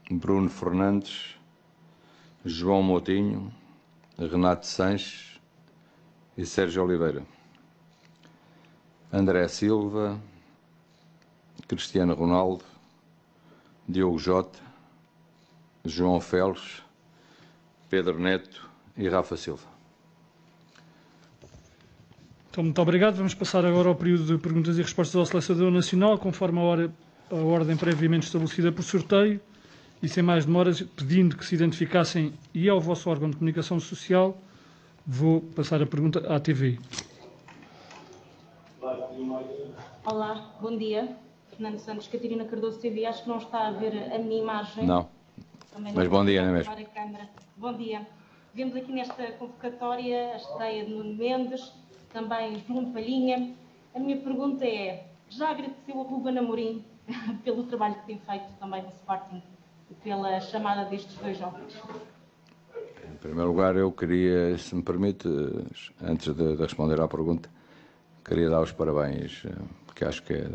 Bruno Fernandes, João Moutinho, Renato Sanches e Sérgio Oliveira. André Silva, Cristiano Ronaldo, Diogo Jota, João Félix, Pedro Neto e Rafa Silva. Então, muito obrigado. Vamos passar agora ao período de perguntas e respostas ao selecionador nacional, conforme a ordem previamente estabelecida por sorteio. E sem mais demoras, pedindo que se identificassem e ao vosso órgão de comunicação social, vou passar a pergunta à TVI. Olá, bom dia. Fernando Santos, Catarina Cardoso TV. Acho que não está a ver a minha imagem. Não. Também Mas bom dia, não é mesmo? Bom dia. Vemos aqui nesta convocatória a estreia de Nuno Mendes, também João Palhinha. A minha pergunta é, já agradeceu a Ruben Amorim pelo trabalho que tem feito também no Sporting e pela chamada destes dois jovens? Em primeiro lugar, eu queria, se me permite, antes de responder à pergunta, queria dar os parabéns, porque acho que é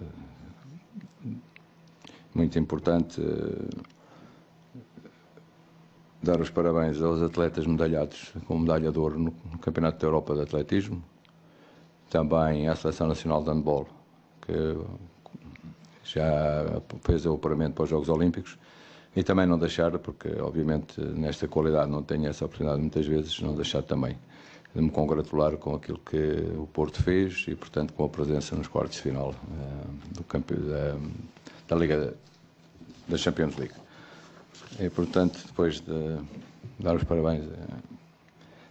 muito importante dar os parabéns aos atletas medalhados com medalha de ouro no Campeonato da Europa de Atletismo, também à Seleção Nacional de Handball, que já fez o apuramento para os Jogos Olímpicos, e também não deixar, porque obviamente nesta qualidade não tenho essa oportunidade muitas vezes, não deixar também de me congratular com aquilo que o Porto fez e, portanto, com a presença nos quartos de final da Liga da Champions League. E, portanto, depois de dar os parabéns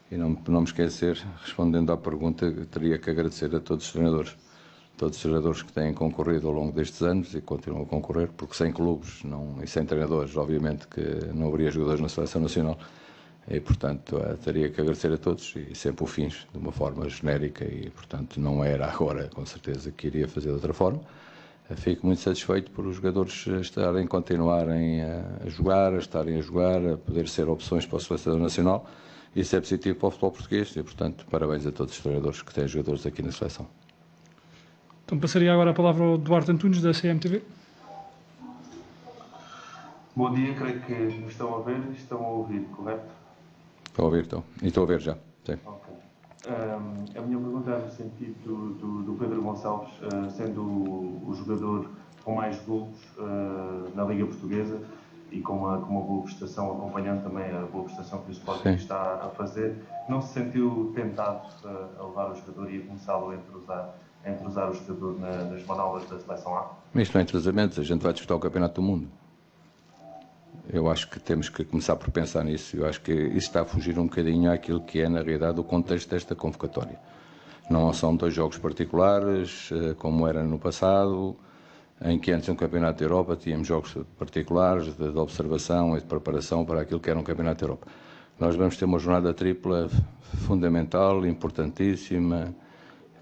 e não me esquecer, respondendo à pergunta, teria que agradecer a todos os treinadores que têm concorrido ao longo destes anos e continuam a concorrer, porque sem clubes e sem treinadores, obviamente, que não haveria jogadores na Seleção Nacional. E, portanto, teria que agradecer a todos e sempre o fins, de uma forma genérica e, portanto, não era agora, com certeza, que iria fazer de outra forma. Fico muito satisfeito por os jogadores continuarem a jogar, a poder ser opções para a Seleção Nacional. Isso é positivo para o futebol português e, portanto, parabéns a todos os treinadores que têm jogadores aqui na Seleção. Então passaria agora a palavra ao Duarte Antunes, da CMTV. Bom dia, creio que me estão a ver e estão a ouvir, correto? Estou a ouvir, estou. E estou a ver já. Sim. Ok. A minha pergunta é no sentido do Pedro Gonçalves, sendo o jogador com mais golos na Liga Portuguesa e com uma boa prestação, acompanhando também a boa prestação que o Sporting está a fazer, não se sentiu tentado a levar o jogador e a começá-lo a entrosar o jogador nas manobras da Seleção A? Isto não é entrosamento, a gente vai disputar o Campeonato do Mundo. Eu acho que temos que começar por pensar nisso. Eu acho que isso está a fugir um bocadinho àquilo que é, na realidade, o contexto desta convocatória. Não são dois jogos particulares, como era no passado, em que antes de um Campeonato da Europa tínhamos jogos particulares de observação e de preparação para aquilo que era um Campeonato da Europa. Nós vamos ter uma jornada tripla fundamental, importantíssima,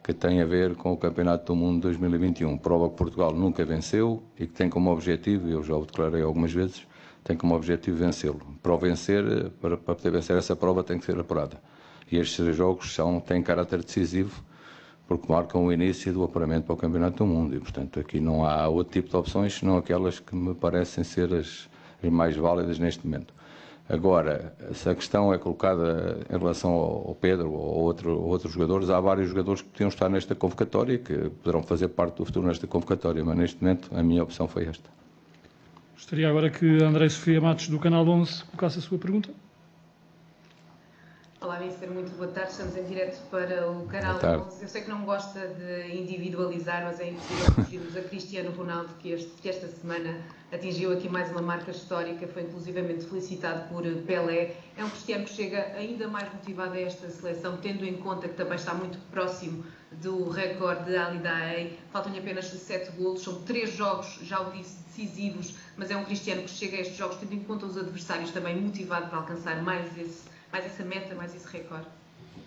que tem a ver com o Campeonato do Mundo 2021. Prova que Portugal nunca venceu e que tem como objetivo, eu já o declarei algumas vezes, tem como objetivo vencê-lo. Para poder vencer essa prova tem que ser apurada. E estes 3 jogos têm caráter decisivo, porque marcam o início do apuramento para o Campeonato do Mundo. E, portanto, aqui não há outro tipo de opções, senão aquelas que me parecem ser as mais válidas neste momento. Agora, se a questão é colocada em relação ao Pedro ou outros jogadores, há vários jogadores que podiam estar nesta convocatória e que poderão fazer parte do futuro nesta convocatória, mas neste momento a minha opção foi esta. Gostaria agora que André Sofia Matos, do Canal 11, colocasse a sua pergunta. Olá, Mister, muito boa tarde. Estamos em direto para o Canal 11. Eu sei que não gosta de individualizar, mas é impossível fugirmos a Cristiano Ronaldo, que esta semana atingiu aqui mais uma marca histórica, foi inclusivamente felicitado por Pelé. É um Cristiano que chega ainda mais motivado a esta seleção, tendo em conta que também está muito próximo do recorde de Ali Daei. Faltam-lhe apenas 7 golos, são 3 jogos, já o disse, decisivos, mas é um Cristiano que chega a estes jogos tendo em conta os adversários, também motivado para alcançar mais essa meta, mais esse recorde.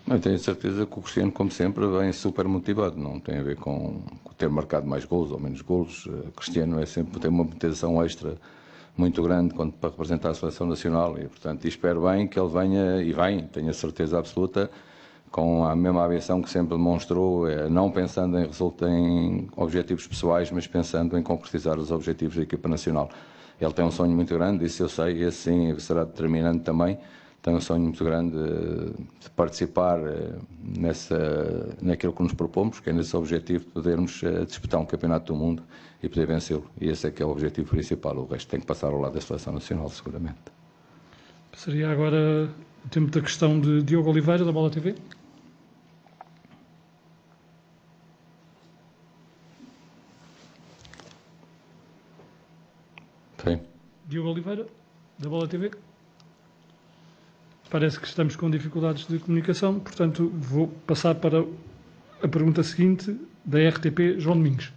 Eu tenho certeza que o Cristiano, como sempre, vem super motivado. Não tem a ver com ter marcado mais golos ou menos golos. O Cristiano tem uma motivação extra muito grande para representar a Seleção Nacional e, portanto, espero bem que ele venha e tenho a certeza absoluta, com a mesma ambição que sempre demonstrou, não pensando em objetivos pessoais, mas pensando em concretizar os objetivos da equipa nacional. Ele tem um sonho muito grande, isso eu sei, e esse sim será determinante também. Tem um sonho muito grande de participar naquilo que nos propomos, que é nesse objetivo de podermos disputar um campeonato do mundo e poder vencê-lo. E esse é que é o objetivo principal. O resto tem que passar ao lado da Seleção Nacional, seguramente. Passaria agora o tempo da questão de Diogo Oliveira, da Bola TV. Sim. Diogo Oliveira, da Bola TV. Parece que estamos com dificuldades de comunicação, portanto vou passar para a pergunta seguinte da RTP, João Domingos.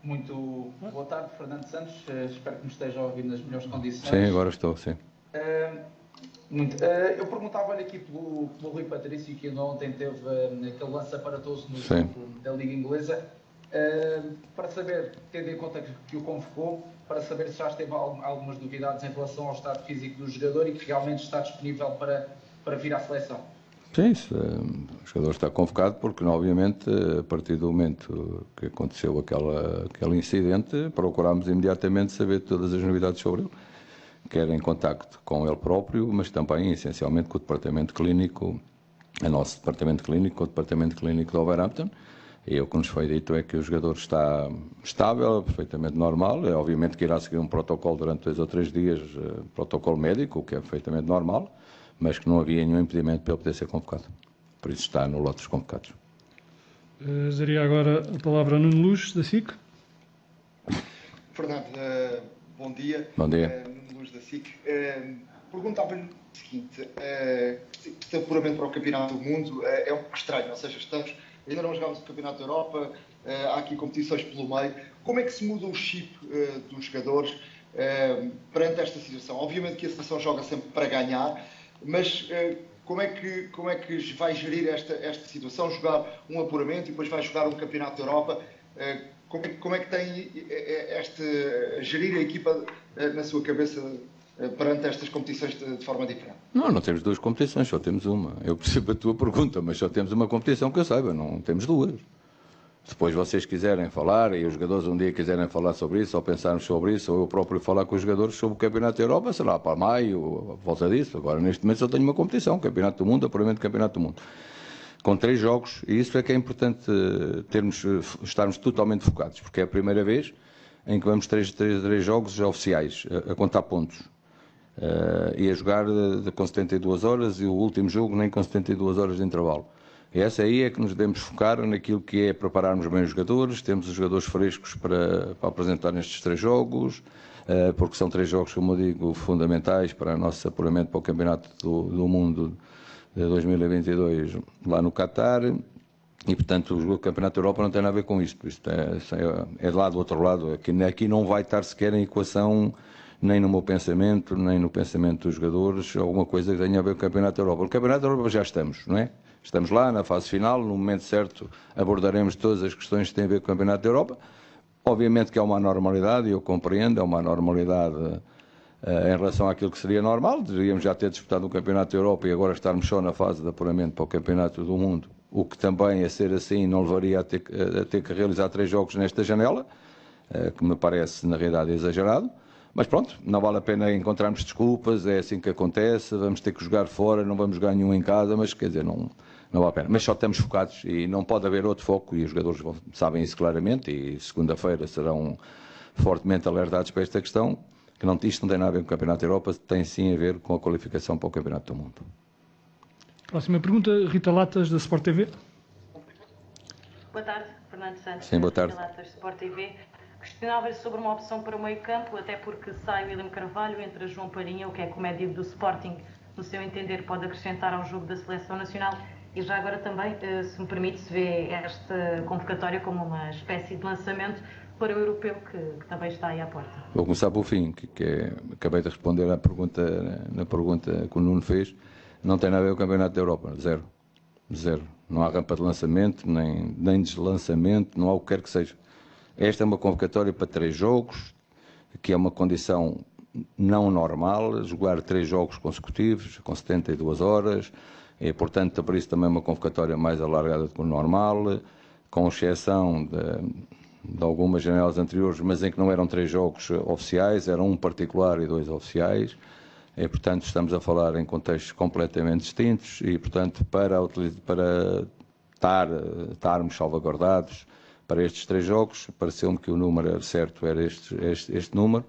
Muito boa tarde, Fernando Santos. Espero que me esteja a ouvir nas melhores condições. Sim, agora estou, sim. Eu perguntava-lhe aqui pelo Rui Patrício, que ainda ontem teve aquele lança-paratoso no jogo da Liga Inglesa, para saber, tendo em conta que o convocou, para saber se já teve algumas novidades em relação ao estado físico do jogador e que realmente está disponível para vir à seleção. Sim, o jogador está convocado porque, obviamente, a partir do momento que aconteceu aquele incidente, procurámos imediatamente saber todas as novidades sobre ele, quer em contacto com ele próprio, mas também, essencialmente, com o departamento clínico, o nosso departamento clínico, com o departamento clínico do Wolverhampton. E o que nos foi dito é que o jogador está estável, perfeitamente normal. É obviamente que irá seguir um protocolo durante 2 ou 3 dias, protocolo médico, o que é perfeitamente normal, mas que não havia nenhum impedimento para ele poder ser convocado. Por isso está no lote dos convocados. Daria agora a palavra a Nuno Luz, da SIC. Fernando, bom dia. Bom dia. Nuno Luz, da SIC. Perguntava-lhe o seguinte, este apuramento para o Campeonato do Mundo é um pouco estranho, ou seja, ainda não jogámos o Campeonato da Europa, há aqui competições pelo meio. Como é que se muda o chip dos jogadores perante esta situação? Obviamente que a seleção joga sempre para ganhar, mas como é que vai gerir esta situação? Jogar um apuramento e depois vai jogar um Campeonato da Europa? Como é que tem gerir a equipa na sua cabeça perante estas competições de forma diferente? Não temos 2 competições, só temos uma. Eu percebo a tua pergunta, mas só temos uma competição que eu saiba, não temos 2. Depois vocês quiserem falar, e os jogadores um dia quiserem falar sobre isso, ou pensarmos sobre isso, ou eu próprio falar com os jogadores sobre o Campeonato da Europa, será para maio, a volta disso. Agora, neste momento, só tenho uma competição, Campeonato do Mundo, apuramento do Campeonato do Mundo. Com 3 jogos, e isso é que é importante estarmos totalmente focados, porque é a primeira vez em que vamos 3 jogos oficiais, a contar pontos. E a jogar com 72 horas e o último jogo nem com 72 horas de intervalo. E essa aí é que nos devemos focar naquilo que é prepararmos bem os jogadores, temos os jogadores frescos para apresentar nestes 3 jogos, porque são 3 jogos, como eu digo, fundamentais para o nosso apuramento para o Campeonato do Mundo de 2022 lá no Qatar. E, portanto, o Campeonato da Europa não tem nada a ver com isto. Isto é de lá do outro lado. Aqui não vai estar sequer em equação, nem no meu pensamento, nem no pensamento dos jogadores, alguma coisa que tenha a ver com o Campeonato da Europa. No Campeonato da Europa já estamos, não é? Estamos lá, na fase final, no momento certo abordaremos todas as questões que têm a ver com o Campeonato da Europa. Obviamente que é uma anormalidade, e eu compreendo, é uma anormalidade em relação àquilo que seria normal. Deveríamos já ter disputado o Campeonato da Europa e agora estarmos só na fase de apuramento para o Campeonato do Mundo, o que também, a ser assim, não levaria a ter que realizar 3 jogos nesta janela, que me parece, na realidade, exagerado. Mas pronto, não vale a pena encontrarmos desculpas, é assim que acontece, vamos ter que jogar fora, não vamos jogar nenhum em casa, mas quer dizer, não vale a pena. Mas só estamos focados e não pode haver outro foco, e os jogadores sabem isso claramente, e segunda-feira serão fortemente alertados para esta questão, que isto não tem nada a ver com o Campeonato da Europa, tem sim a ver com a qualificação para o Campeonato do Mundo. Próxima pergunta, Rita Latas, da Sport TV. Boa tarde, Fernando Santos. Sim, boa tarde. Rita Latas, Sport TV. Questionava-lhe sobre uma opção para o meio-campo, até porque sai o William Carvalho, entra João Palhinha, o que é que o médio do Sporting, no seu entender, pode acrescentar ao jogo da Seleção Nacional. E já agora também, se me permite, se vê esta convocatória como uma espécie de lançamento para o europeu que também está aí à porta. Vou começar pelo fim, acabei de responder na pergunta que o Nuno fez. Não tem nada a ver com o Campeonato da Europa, zero. Não há rampa de lançamento, nem deslançamento, não há o que quer que seja. Esta é uma convocatória para 3 jogos, que é uma condição não normal, jogar 3 jogos consecutivos, com 72 horas, e portanto, por isso também uma convocatória mais alargada do que o normal, com exceção de algumas janelas anteriores, mas em que não eram 3 jogos oficiais, eram um particular e 2 oficiais. E, portanto, estamos a falar em contextos completamente distintos e, portanto, para estarmos salvaguardados para estes 3 jogos, pareceu-me que o número certo era este número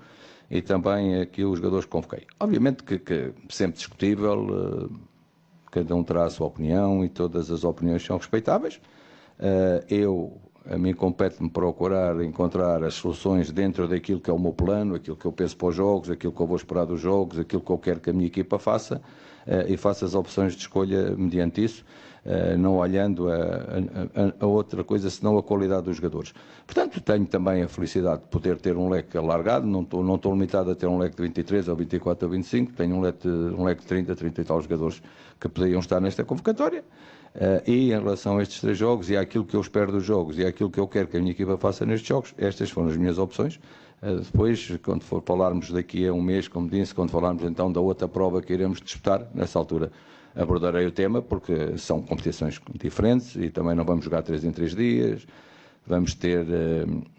e também aqui os jogadores que convoquei. Obviamente que sempre discutível, cada um terá a sua opinião e todas as opiniões são respeitáveis. A mim compete-me procurar encontrar as soluções dentro daquilo que é o meu plano, aquilo que eu penso para os jogos, aquilo que eu vou esperar dos jogos, aquilo que eu quero que a minha equipa faça e faça as opções de escolha mediante isso, não olhando a outra coisa senão a qualidade dos jogadores. Portanto, tenho também a felicidade de poder ter um leque alargado, não estou limitado a ter um leque de 23 ou 24 ou 25, tenho um leque de 30 e tal jogadores que poderiam estar nesta convocatória. E em relação a estes 3 jogos e àquilo que eu espero dos jogos e àquilo que eu quero que a minha equipa faça nestes jogos, estas foram as minhas opções. Depois, quando falarmos daqui a um mês, como disse, quando falarmos então da outra prova que iremos disputar, nessa altura abordarei o tema, porque são competições diferentes e também não vamos jogar 3 em 3 dias, vamos ter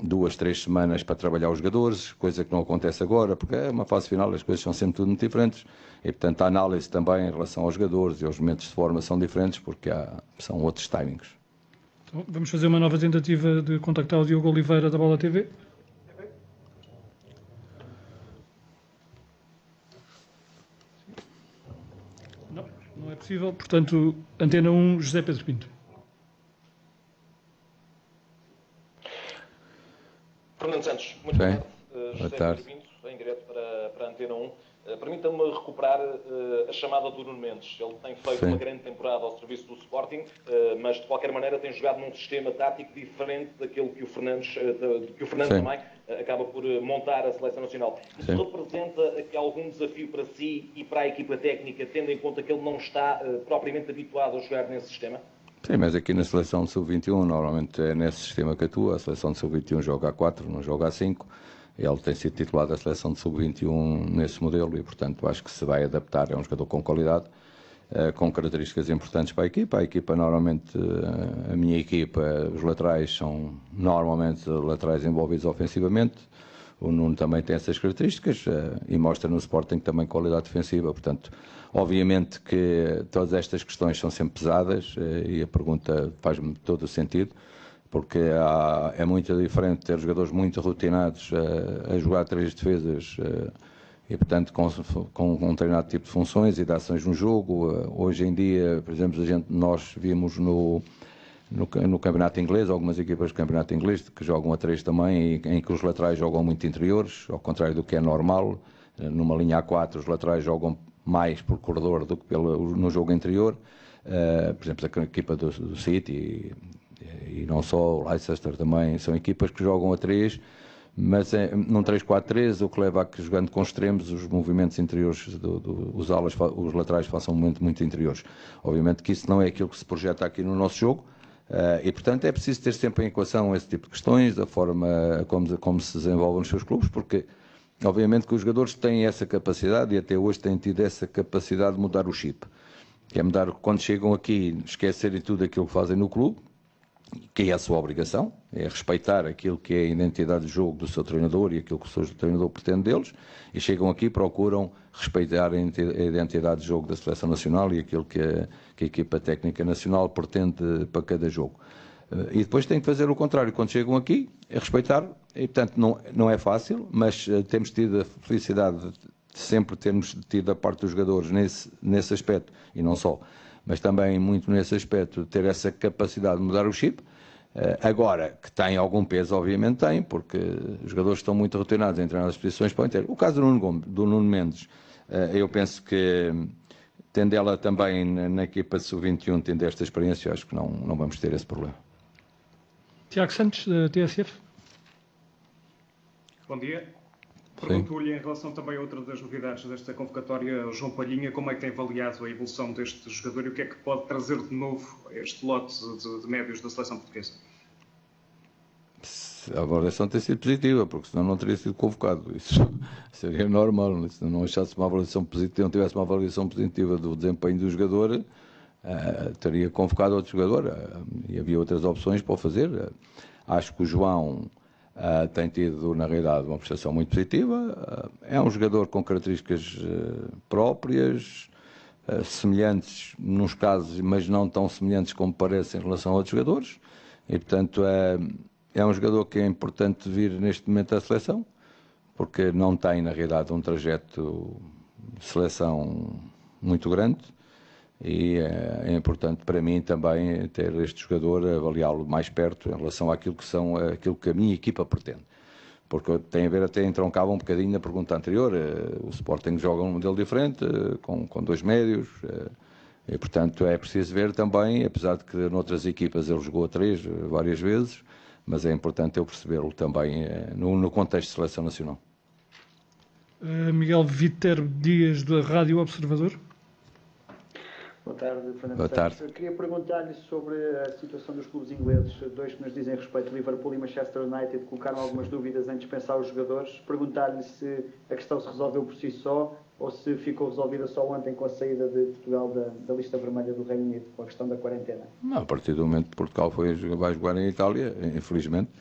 2, 3 semanas para trabalhar os jogadores, coisa que não acontece agora, porque é uma fase final, as coisas são sempre tudo muito diferentes. E, portanto, a análise também em relação aos jogadores e aos momentos de forma são diferentes, porque são outros timings. Então, vamos fazer uma nova tentativa de contactar o Diogo Oliveira da Bola TV. Não é possível. Portanto, Antena 1, José Pedro Pinto. Fernando Santos, muito bem. José Pedro Pinto, em direto para a Antena 1. Permita-me recuperar a chamada do Nuno Mendes. Ele tem feito uma grande temporada ao serviço do Sporting, mas de qualquer maneira tem jogado num sistema tático diferente daquele que o Fernando também acaba por montar a Seleção Nacional. Isso representa aqui algum desafio para si e para a equipa técnica, tendo em conta que ele não está propriamente habituado a jogar nesse sistema? Sim, mas aqui na Seleção de Sub-21 normalmente é nesse sistema que atua. A Seleção de Sub-21 joga a 4, não joga a 5. Ele tem sido titular da Seleção de Sub-21 nesse modelo e, portanto, acho que se vai adaptar. É um jogador com qualidade, com características importantes para a equipa. A equipa, normalmente, a minha equipa, os laterais são normalmente laterais envolvidos ofensivamente. O Nuno também tem essas características e mostra no Sporting também qualidade defensiva. Portanto, obviamente que todas estas questões são sempre pesadas e a pergunta faz-me todo o sentido, porque é muito diferente ter jogadores muito rotinados a jogar 3 defesas e, portanto, com um determinado tipo de funções e de ações no jogo. Hoje em dia, por exemplo, nós vimos no campeonato inglês, algumas equipas do campeonato inglês que jogam a 3 também, em que os laterais jogam muito interiores, ao contrário do que é normal. Numa linha A4 os laterais jogam mais por corredor do que no jogo interior. Por exemplo, a equipa do City e não só, o Leicester também, são equipas que jogam a 3, mas num 3-4-3, o que leva a que, jogando com extremos, os movimentos interiores, os laterais façam muito interiores. Obviamente que isso não é aquilo que se projeta aqui no nosso jogo, e portanto é preciso ter sempre em equação esse tipo de questões, a forma como se desenvolvem os seus clubes, porque obviamente que os jogadores têm essa capacidade e até hoje têm tido essa capacidade de mudar o chip, que é mudar, quando chegam aqui, esquecerem tudo aquilo que fazem no clube, que é a sua obrigação, é respeitar aquilo que é a identidade de jogo do seu treinador e aquilo que o seu treinador pretende deles, e chegam aqui e procuram respeitar a identidade de jogo da Seleção Nacional e aquilo que a equipa técnica nacional pretende para cada jogo. E depois têm que fazer o contrário, quando chegam aqui, é respeitar, e portanto não é fácil, mas temos tido a felicidade de sempre termos tido a parte dos jogadores nesse aspecto, e não só, mas também muito nesse aspecto, ter essa capacidade de mudar o chip. Agora, que tem algum peso, obviamente tem, porque os jogadores estão muito rotinados em determinadas posições, podem ter. O caso do Nuno Mendes, eu penso que, tendo ela também na equipa sub-21, tendo esta experiência, acho que não vamos ter esse problema. Tiago Santos, da TSF. Bom dia. Pergunto-lhe em relação também a outra das novidades desta convocatória, João Palhinha, como é que tem avaliado a evolução deste jogador e o que é que pode trazer de novo este lote de médios da seleção portuguesa? A avaliação tem sido positiva, porque senão não teria sido convocado. Isso seria normal. Se não achasse uma avaliação positiva, não tivesse uma avaliação positiva do desempenho do jogador, teria convocado outro jogador e havia outras opções para o fazer. Acho que o João tem tido, na realidade, uma prestação muito positiva. É um jogador com características próprias, semelhantes nos casos, mas não tão semelhantes como parece em relação a outros jogadores. E, portanto, é um jogador que é importante vir neste momento à seleção, porque não tem, na realidade, um trajeto de seleção muito grande. E é importante para mim também ter este jogador, avaliá-lo mais perto em relação àquilo que a minha equipa pretende. Porque tem a ver, até entroncava um bocadinho na pergunta anterior, o Sporting joga um modelo diferente, com 2 médios, e portanto é preciso ver também, apesar de que noutras equipas ele jogou a 3 várias vezes, mas é importante eu percebê-lo também no contexto de seleção nacional. Miguel Viterbo Dias, da Rádio Observador. Boa tarde, Fernando. Boa tarde. Eu queria perguntar-lhe sobre a situação dos clubes ingleses. 2 que nos dizem respeito, Liverpool e Manchester United, colocaram algumas dúvidas em dispensar os jogadores. Perguntar-lhe se a questão se resolveu por si só ou se ficou resolvida só ontem com a saída de Portugal da lista vermelha do Reino Unido, com a questão da quarentena. Não, a partir do momento que Portugal vai jogar em Itália, infelizmente.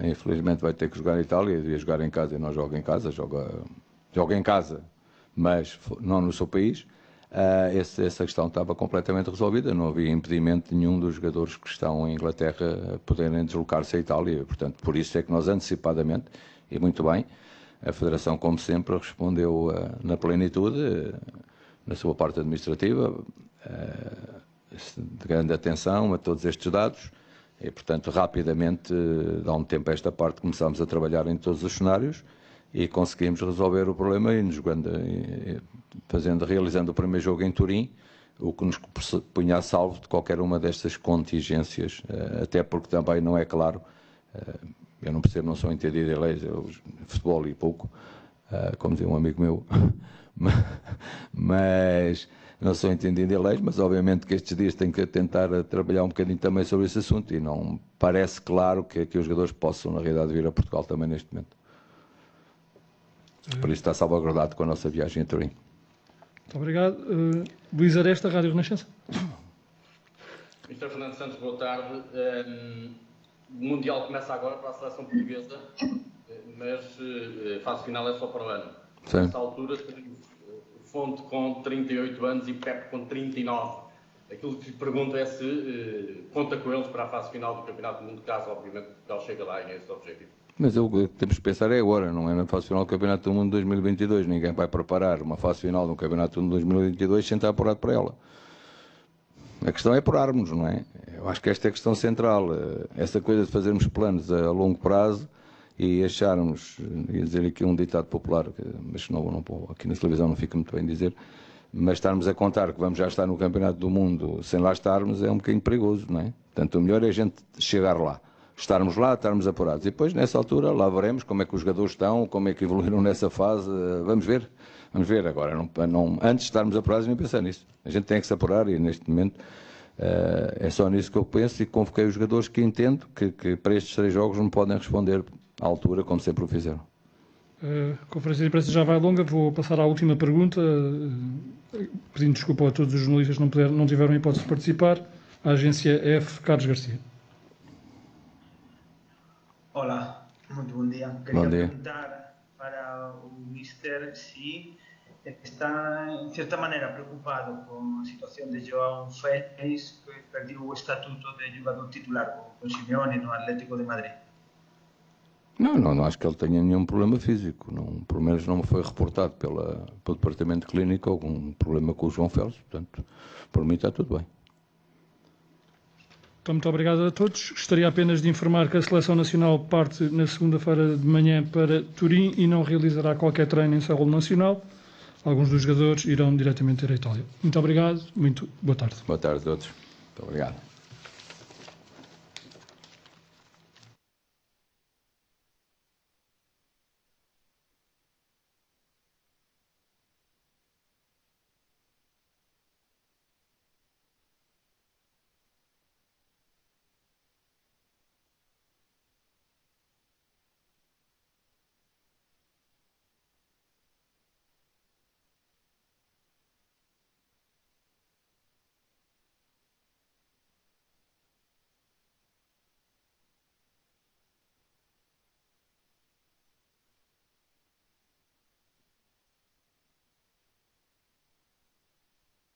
Infelizmente vai ter que jogar em Itália, devia jogar em casa e não joga em casa, joga em casa, mas não no seu país. Essa questão estava completamente resolvida, não havia impedimento nenhum dos jogadores que estão em Inglaterra a poderem deslocar-se à Itália. Portanto, por isso é que nós antecipadamente, e muito bem, a Federação, como sempre, respondeu na plenitude, na sua parte administrativa, de grande atenção a todos estes dados, e, portanto, rapidamente, há um tempo a esta parte, começámos a trabalhar em todos os cenários e conseguimos resolver o problema realizando o primeiro jogo em Turim, o que nos punha a salvo de qualquer uma destas contingências, até porque também não é claro, eu não percebo, não sou entendido em leis, futebol e pouco, como dizia um amigo meu, mas não sou entendido em leis, mas obviamente que estes dias tenho que tentar trabalhar um bocadinho também sobre esse assunto e não parece claro que os jogadores possam, na realidade, vir a Portugal também neste momento. Por isso está salvaguardado com a nossa viagem a Turim. Muito obrigado. Luís Aresta, Rádio Renascença. Mr. Fernando Santos, boa tarde. O Mundial começa agora para a seleção portuguesa, mas a fase final é só para o ano. Sim. Nessa altura, Fonte com 38 anos e Pepe com 39. Aquilo que lhe pergunto é se conta com eles para a fase final do Campeonato do Mundo, caso, obviamente, Portugal chegue lá e é esse o objetivo. Mas o que temos que pensar é agora, não é na fase final do Campeonato do Mundo 2022. Ninguém vai preparar uma fase final do Campeonato do Mundo 2022 sem estar apurado para ela. A questão é apurarmos, não é? Eu acho que esta é a questão central. Essa coisa de fazermos planos a longo prazo e acharmos, ia dizer aqui um ditado popular, mas não aqui na televisão não fica muito bem dizer, mas estarmos a contar que vamos já estar no Campeonato do Mundo sem lá estarmos é um bocadinho perigoso, não é? Portanto, o melhor é a gente chegar lá. Estarmos lá, estarmos apurados. E depois, nessa altura, lá veremos como é que os jogadores estão, como é que evoluíram nessa fase. Vamos ver agora. Antes de estarmos apurados, nem pensar nisso. A gente tem que se apurar e, neste momento, é só nisso que eu penso e convoquei os jogadores que entendo que para estes 3 jogos não podem responder à altura, como sempre o fizeram. A conferência de imprensa já vai longa. Vou passar à última pergunta, pedindo desculpa a todos os jornalistas que não tiveram a hipótese de participar. A agência F, Carlos Garcia. Olá, muito bom dia. Queria perguntar para o Mister se está, em certa maneira, preocupado com a situação de João Félix, que perdeu o estatuto de jogador titular com Simeone no Atlético de Madrid. Não acho que ele tenha nenhum problema físico. Pelo menos não me foi reportado pelo departamento clínico algum problema com o João Félix. Portanto, por mim está tudo bem. Então, muito obrigado a todos. Gostaria apenas de informar que a Seleção Nacional parte na segunda-feira de manhã para Turim e não realizará qualquer treino em solo nacional. Alguns dos jogadores irão diretamente à Itália. Muito obrigado, muito boa tarde. Boa tarde a todos. Muito obrigado.